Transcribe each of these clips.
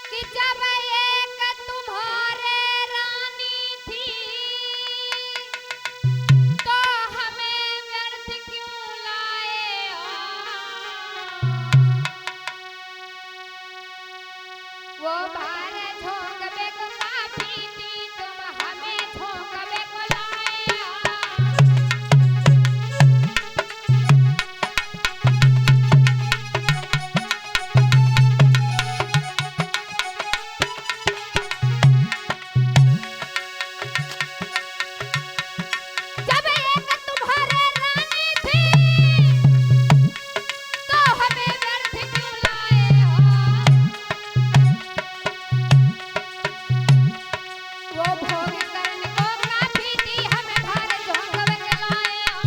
कि जब एक तुम्हारे रानी थी तो हमें व्यर्थ क्यों लाए हो। वो भार झोंकबे को काफी थी तुम हमें झोंकबे को लाए हो। जब एक तुम्हारे रानी थी तो हमें व्यर्थ क्यों लाए हो। वो भोग करने को काफी थी हमें भार झोंकबे के लाए हो।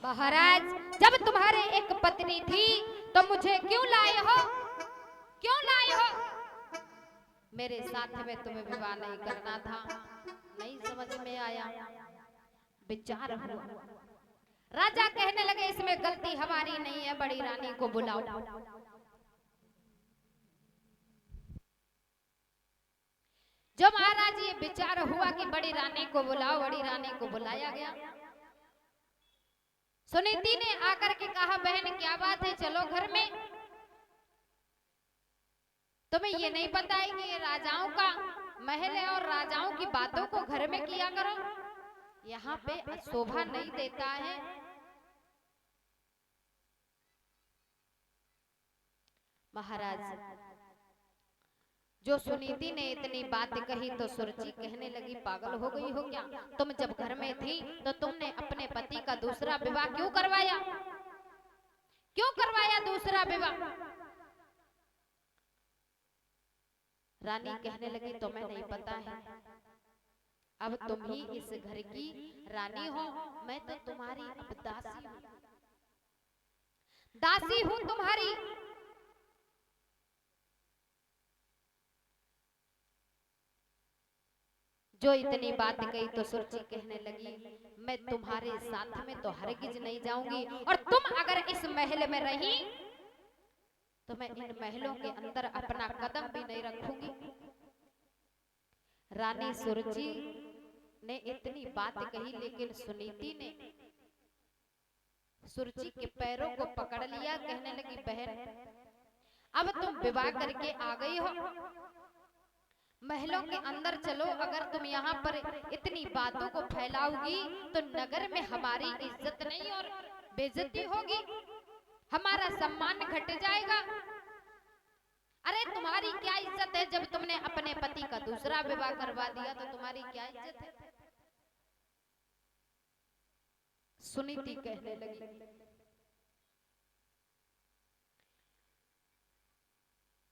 महाराज जब तुम्हारे एक पत्नी थी तो मुझे क्यों लाए हो, क्यों लाए हो। मेरे साथ में तुम्हें विवाह नहीं करना था, नहीं समझ में आया, विचार हुआ। राजा कहने लगे इसमें गलती हमारी नहीं है, बड़ी रानी को बुलाओ। जो महाराज ये विचार हुआ कि बड़ी रानी को बुलाओ, बड़ी रानी को बुलाया गया। सुनीति ने आकर के कहा बहन क्या बात है, चलो घर में। तुम्हें ये नहीं पता है कि ये राजाओं का महल है और राजाओं की बातों को घर में किया करो, यहाँ पे शोभा नहीं देता है। महाराज जो सुनीति ने इतनी बात कही तो सुरुचि कहने लगी पागल हो गई हो क्या, तुम जब घर में थी तो तुमने अपने पति का दूसरा विवाह क्यों करवाया, क्यों करवाया दूसरा विवाह। रानी कहने लगी तुम्हें नहीं पता है, अब तुम ही इस घर की रानी हो, मैं तो तुम्हारी अब दासी हूं, दासी हूं तुम्हारी। जो इतनी बात कही तो सुरुचि कहने लगी मैं तुम्हारे साथ में तो हरगिज नहीं जाऊंगी, और तुम अगर इस महल में रही तो मैं इन महलों के अंदर अपना कदम भी नहीं रखूंगी। रानी सुरुचि ने इतनी बात कही लेकिन सुनीति ने सुरुचि के पैरों को पकड़ लिया, कहने लगी बहन अब तुम विवाह करके आ गई हो, महलों के अंदर चलो, अगर तुम यहाँ पर इतनी बातों को फैलाओगी तो नगर में हमारी इज्जत नहीं और बेइज्जती होगी, हमारा सम्मान घट जाएगा। अरे तुम्हारी क्या इज्जत है, जब तुमने अपने पति का दूसरा विवाह करवा दिया तो तुम्हारी क्या इज्जत है। सुनीति कहने लगी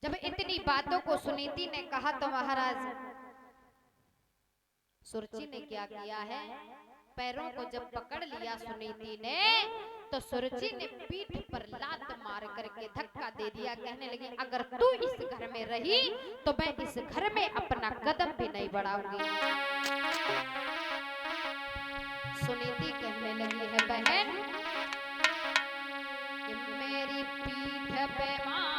जब इतनी बातों को सुनीति ने कहा तो महाराज सुरुचि ने क्या किया है, पैरों को जब पकड़ लिया सुनीति ने तो सुरुचि ने पीठ पर लात मार करके धक्का दे दिया, कहने लगी अगर तू इस घर में रही तो मैं इस घर में अपना कदम भी नहीं बढ़ाऊंगी। सुनीति कहने लगी है बहन कि मेरी पीठ पे मार